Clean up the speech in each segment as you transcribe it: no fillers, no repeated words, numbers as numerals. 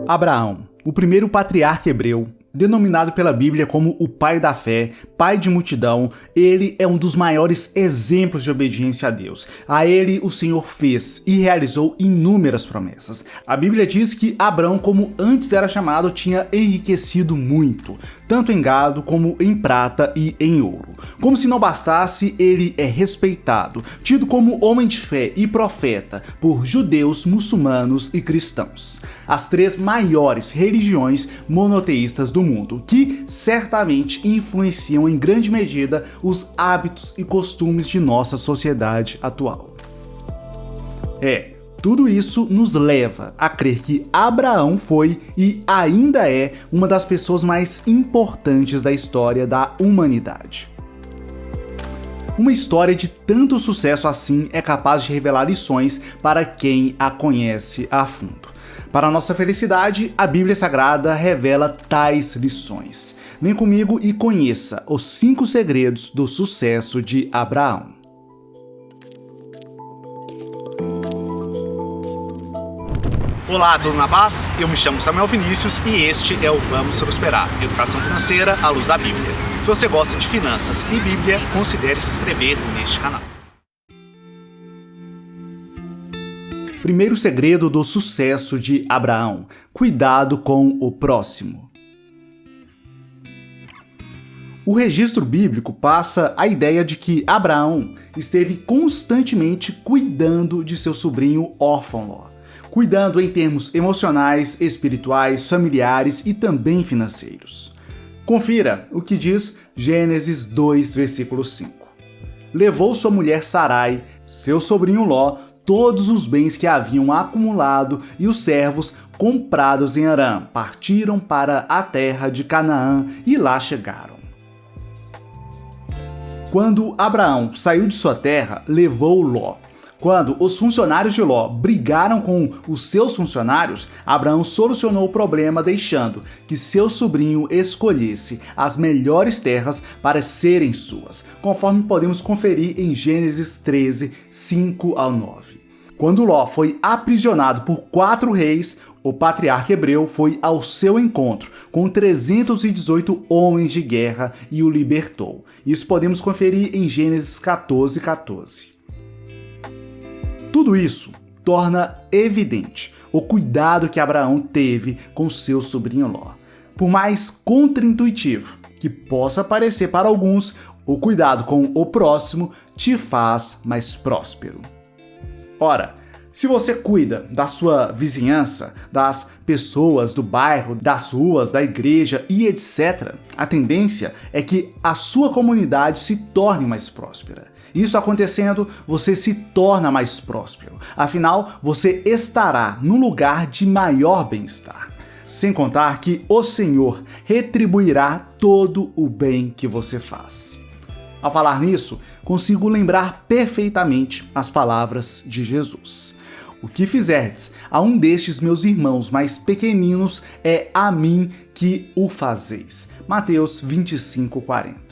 Abraão, o primeiro patriarca hebreu, denominado pela Bíblia como o pai da fé, pai de multidão, ele é um dos maiores exemplos de obediência a Deus. A ele o Senhor fez e realizou inúmeras promessas. A Bíblia diz que Abrão, como antes era chamado, tinha enriquecido muito, tanto em gado como em prata e em ouro. Como se não bastasse, ele é respeitado, tido como homem de fé e profeta por judeus, muçulmanos e cristãos, as três maiores religiões monoteístas do mundo, que certamente influenciam em grande medida os hábitos e costumes de nossa sociedade atual. Tudo isso nos leva a crer que Abraão foi e ainda é uma das pessoas mais importantes da história da humanidade. Uma história de tanto sucesso assim é capaz de revelar lições para quem a conhece a fundo. Para nossa felicidade, a Bíblia Sagrada revela tais lições. Vem comigo e conheça os 5 segredos do sucesso de Abraão. Olá, tudo na paz? Eu me chamo Samuel Vinícius e este é o Vamos Prosperar, Educação Financeira à Luz da Bíblia. Se você gosta de finanças e Bíblia, considere se inscrever neste canal. Primeiro segredo do sucesso de Abraão: cuidado com o próximo. O registro bíblico passa a ideia de que Abraão esteve constantemente cuidando de seu sobrinho órfão Ló. Cuidando em termos emocionais, espirituais, familiares e também financeiros. Confira o que diz Gênesis 2, versículo 5. Levou sua mulher Sarai, seu sobrinho Ló, todos os bens que haviam acumulado e os servos comprados em Harã partiram para a terra de Canaã e lá chegaram. Quando Abraão saiu de sua terra, levou Ló. Quando os funcionários de Ló brigaram com os seus funcionários, Abraão solucionou o problema deixando que seu sobrinho escolhesse as melhores terras para serem suas, conforme podemos conferir em Gênesis 13, 5 ao 9. Quando Ló foi aprisionado por 4 reis, o patriarca hebreu foi ao seu encontro com 318 homens de guerra e o libertou. Isso podemos conferir em Gênesis 14, 14. Tudo isso torna evidente o cuidado que Abraão teve com seu sobrinho Ló. Por mais contraintuitivo que possa parecer para alguns, o cuidado com o próximo te faz mais próspero. Ora, se você cuida da sua vizinhança, das pessoas do bairro, das ruas, da igreja e etc., a tendência é que a sua comunidade se torne mais próspera. Isso acontecendo, você se torna mais próspero. Afinal, você estará no lugar de maior bem-estar. Sem contar que o Senhor retribuirá todo o bem que você faz. Ao falar nisso, consigo lembrar perfeitamente as palavras de Jesus. O que fizerdes a um destes meus irmãos mais pequeninos, é a mim que o fazeis. Mateus 25, 40.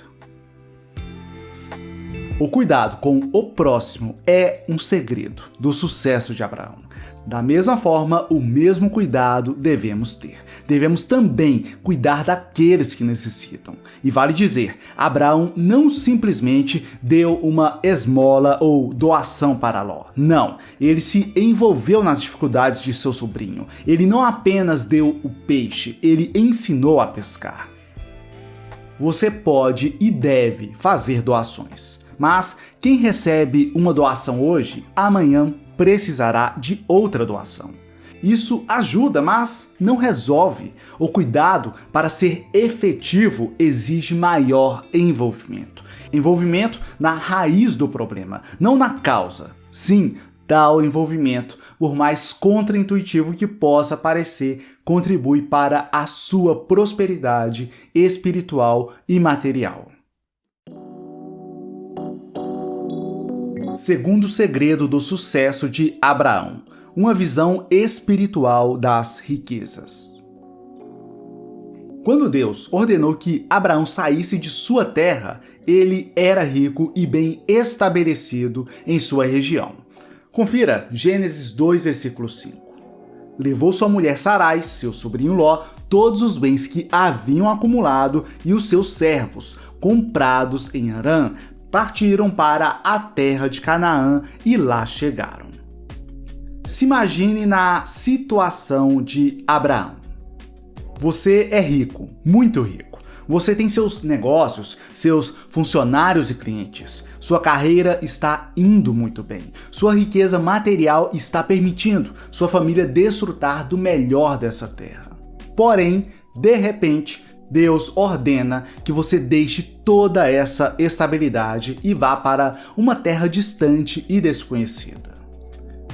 O cuidado com o próximo é um segredo do sucesso de Abraão. Da mesma forma, o mesmo cuidado devemos ter. Devemos também cuidar daqueles que necessitam. E vale dizer, Abraão não simplesmente deu uma esmola ou doação para Ló. Não, ele se envolveu nas dificuldades de seu sobrinho. Ele não apenas deu o peixe, ele ensinou a pescar. Você pode e deve fazer doações. Mas quem recebe uma doação hoje, amanhã precisará de outra doação. Isso ajuda, mas não resolve. O cuidado, para ser efetivo, exige maior envolvimento. Envolvimento na raiz do problema, não na causa. Sim, tal envolvimento, por mais contraintuitivo que possa parecer, contribui para a sua prosperidade espiritual e material. Segundo segredo do sucesso de Abraão: uma visão espiritual das riquezas. Quando Deus ordenou que Abraão saísse de sua terra, ele era rico e bem estabelecido em sua região. Confira Gênesis 2, versículo 5. levou sua mulher Sarai, seu sobrinho Ló, todos os bens que haviam acumulado e os seus servos, comprados em Harã, partiram para a terra de Canaã e lá chegaram. Se imagine na situação de Abraão. Você é rico, muito rico. Você tem seus negócios, seus funcionários e clientes. Sua carreira está indo muito bem. Sua riqueza material está permitindo sua família desfrutar do melhor dessa terra. Porém, de repente, Deus ordena que você deixe toda essa estabilidade e vá para uma terra distante e desconhecida.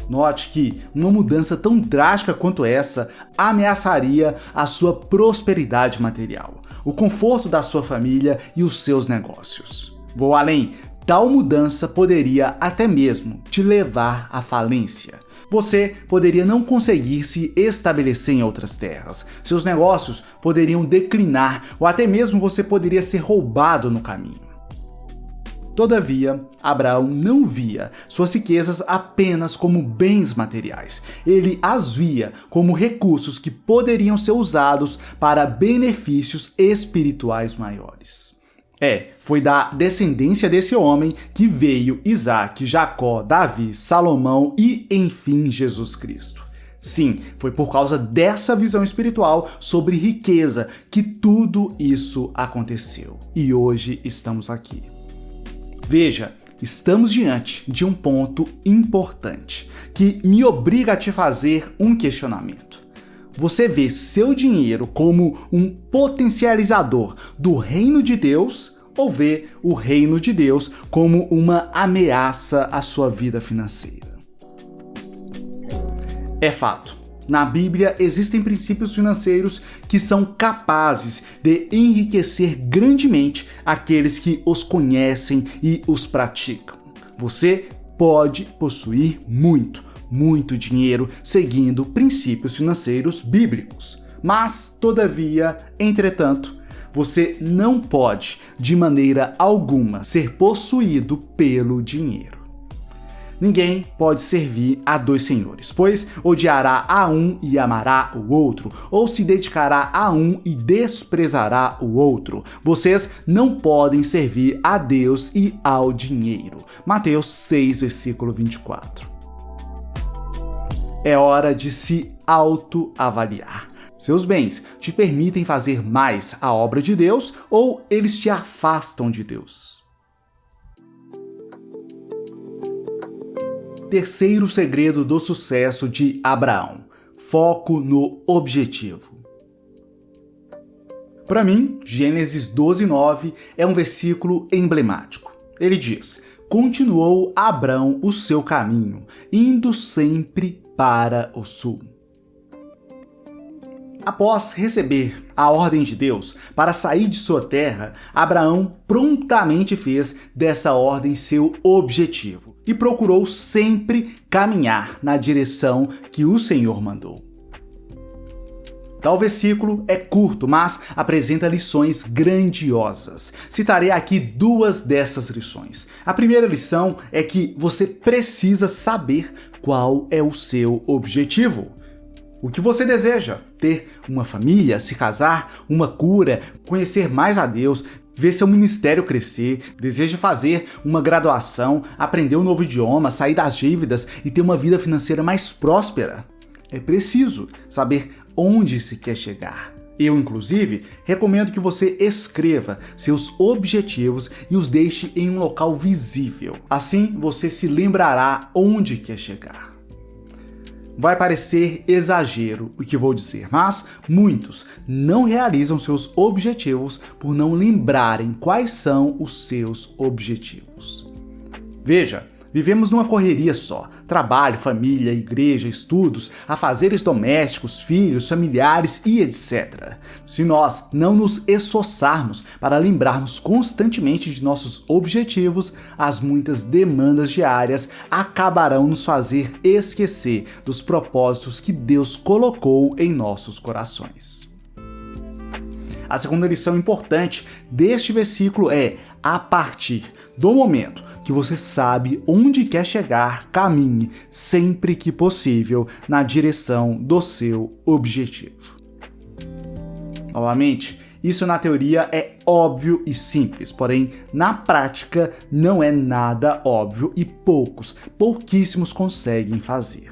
Note que uma mudança tão drástica quanto essa ameaçaria a sua prosperidade material, o conforto da sua família e os seus negócios. Vou além, tal mudança poderia até mesmo te levar à falência. Você poderia não conseguir se estabelecer em outras terras, seus negócios poderiam declinar ou até mesmo você poderia ser roubado no caminho. Todavia, Abraão não via suas riquezas apenas como bens materiais. Ele as via como recursos que poderiam ser usados para benefícios espirituais maiores. Foi da descendência desse homem que veio Isaac, Jacó, Davi, Salomão e, enfim, Jesus Cristo. Sim, foi por causa dessa visão espiritual sobre riqueza que tudo isso aconteceu. E hoje estamos aqui. Veja, estamos diante de um ponto importante que me obriga a te fazer um questionamento. Você vê seu dinheiro como um potencializador do reino de Deus ou vê o reino de Deus como uma ameaça à sua vida financeira? É fato. Na Bíblia existem princípios financeiros que são capazes de enriquecer grandemente aqueles que os conhecem e os praticam. Você pode possuir muito dinheiro seguindo princípios financeiros bíblicos. Mas, todavia, entretanto, você não pode, de maneira alguma, ser possuído pelo dinheiro. Ninguém pode servir a dois senhores, pois odiará a um e amará o outro, ou se dedicará a um e desprezará o outro. Vocês não podem servir a Deus e ao dinheiro. Mateus 6, versículo 24. É hora de se autoavaliar. Seus bens te permitem fazer mais a obra de Deus ou eles te afastam de Deus? Terceiro segredo do sucesso de Abraão: foco no objetivo. Para mim, Gênesis 12:9 é um versículo emblemático. Ele diz: continuou Abrão o seu caminho, indo sempre para o sul. Após receber a ordem de Deus para sair de sua terra, Abraão prontamente fez dessa ordem seu objetivo e procurou sempre caminhar na direção que o Senhor mandou. Tal versículo é curto, mas apresenta lições grandiosas. Citarei aqui duas dessas lições. A primeira lição é que você precisa saber qual é o seu objetivo. O que você deseja? Ter uma família, se casar, uma cura, conhecer mais a Deus, ver seu ministério crescer, deseja fazer uma graduação, aprender um novo idioma, sair das dívidas e ter uma vida financeira mais próspera? É preciso saber onde se quer chegar. Eu, inclusive, recomendo que você escreva seus objetivos e os deixe em um local visível. Assim, você se lembrará onde quer chegar. Vai parecer exagero o que vou dizer, mas muitos não realizam seus objetivos por não lembrarem quais são os seus objetivos. Veja, vivemos numa correria só. Trabalho, família, igreja, estudos, afazeres domésticos, filhos, familiares e etc. Se nós não nos esforçarmos para lembrarmos constantemente de nossos objetivos, as muitas demandas diárias acabarão nos fazer esquecer dos propósitos que Deus colocou em nossos corações. A segunda lição importante deste versículo é: a partir do momento que você sabe onde quer chegar, caminhe sempre que possível na direção do seu objetivo. Novamente, isso na teoria é óbvio e simples, porém na prática não é nada óbvio e pouquíssimos conseguem fazer.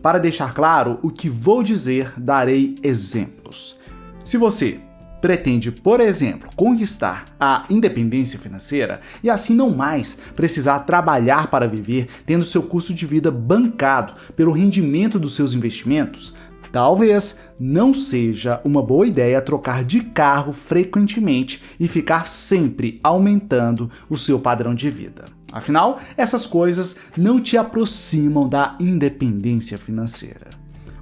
Para deixar claro o que vou dizer, darei exemplos. Se você pretende, por exemplo, conquistar a independência financeira e assim não mais precisar trabalhar para viver, tendo seu custo de vida bancado pelo rendimento dos seus investimentos, talvez não seja uma boa ideia trocar de carro frequentemente e ficar sempre aumentando o seu padrão de vida. Afinal, essas coisas não te aproximam da independência financeira.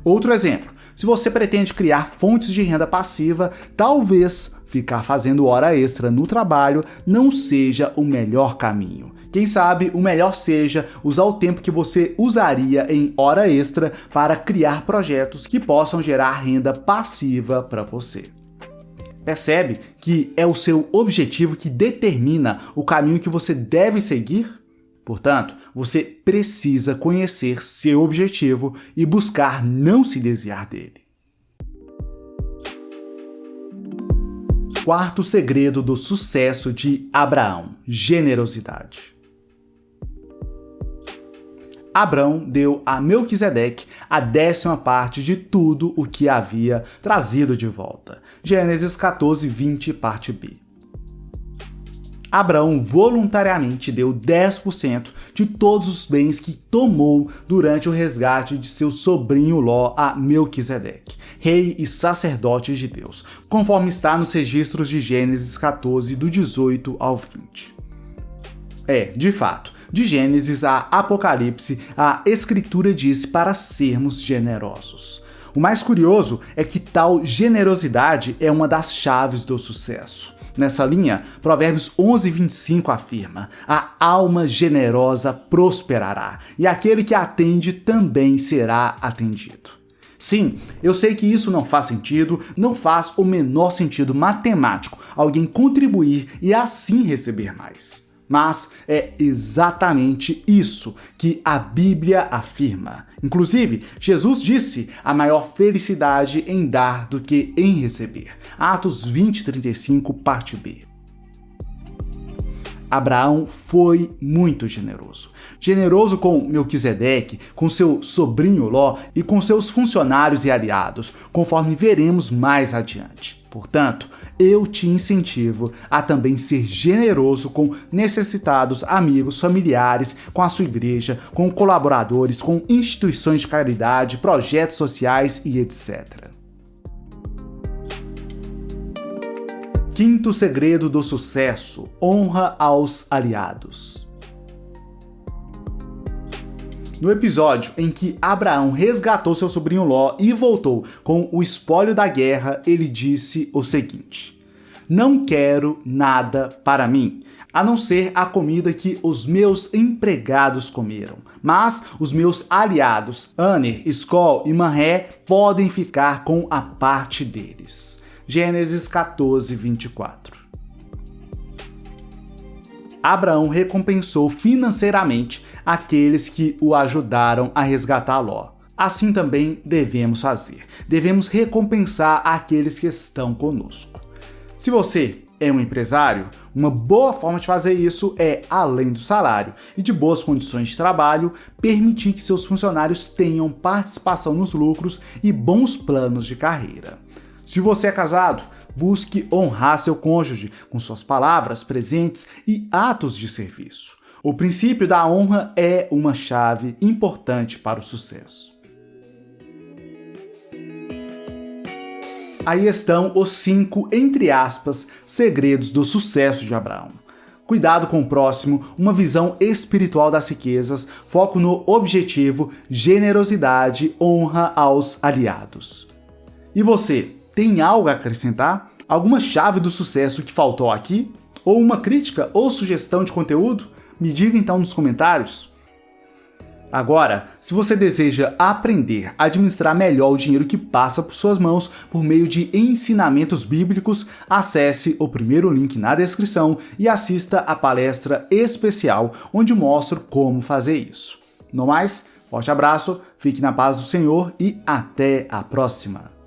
Outro exemplo, se você pretende criar fontes de renda passiva, talvez ficar fazendo hora extra no trabalho não seja o melhor caminho. Quem sabe o melhor seja usar o tempo que você usaria em hora extra para criar projetos que possam gerar renda passiva para você. Percebe que é o seu objetivo que determina o caminho que você deve seguir? Portanto, você precisa conhecer seu objetivo e buscar não se desviar dele. Quarto segredo do sucesso de Abraão: generosidade. Abrão deu a Melquisedeque a 10ª parte de tudo o que havia trazido de volta. Gênesis 14:20, parte B. Abraão voluntariamente deu 10% de todos os bens que tomou durante o resgate de seu sobrinho Ló a Melquisedeque, rei e sacerdote de Deus, conforme está nos registros de Gênesis 14, do 18 ao 20. De fato, de Gênesis a Apocalipse, a Escritura diz para sermos generosos. O mais curioso é que tal generosidade é uma das chaves do sucesso. Nessa linha, Provérbios 11:25 afirma: a alma generosa prosperará, e aquele que atende também será atendido. Sim, eu sei que isso não faz sentido, não faz o menor sentido matemático alguém contribuir e assim receber mais. Mas é exatamente isso que a Bíblia afirma. Inclusive, Jesus disse: a maior felicidade em dar do que em receber. Atos 20:35, parte B. Abraão foi muito generoso. Generoso com Melquisedeque, com seu sobrinho Ló e com seus funcionários e aliados, conforme veremos mais adiante. Portanto, eu te incentivo a também ser generoso com necessitados, amigos, familiares, com a sua igreja, com colaboradores, com instituições de caridade, projetos sociais e etc. Quinto segredo do sucesso: honra aos aliados. No episódio em que Abraão resgatou seu sobrinho Ló e voltou com o espólio da guerra, ele disse o seguinte: não quero nada para mim, a não ser a comida que os meus empregados comeram. Mas os meus aliados, Aner, Escol e Manré, podem ficar com a parte deles. Gênesis 14:24. Abraão recompensou financeiramente aqueles que o ajudaram a resgatar Ló. Assim também devemos fazer. Devemos recompensar aqueles que estão conosco. Se você é um empresário, uma boa forma de fazer isso é, além do salário e de boas condições de trabalho, permitir que seus funcionários tenham participação nos lucros e bons planos de carreira. Se você é casado, busque honrar seu cônjuge com suas palavras, presentes e atos de serviço. O princípio da honra é uma chave importante para o sucesso. Aí estão os 5, entre aspas, segredos do sucesso de Abraão. Cuidado com o próximo, uma visão espiritual das riquezas, foco no objetivo, generosidade, honra aos aliados. E você, tem algo a acrescentar? Alguma chave do sucesso que faltou aqui? Ou uma crítica ou sugestão de conteúdo? Me diga então nos comentários. Agora, se você deseja aprender a administrar melhor o dinheiro que passa por suas mãos por meio de ensinamentos bíblicos, acesse o primeiro link na descrição e assista a palestra especial onde mostro como fazer isso. No mais, forte abraço, fique na paz do Senhor e até a próxima!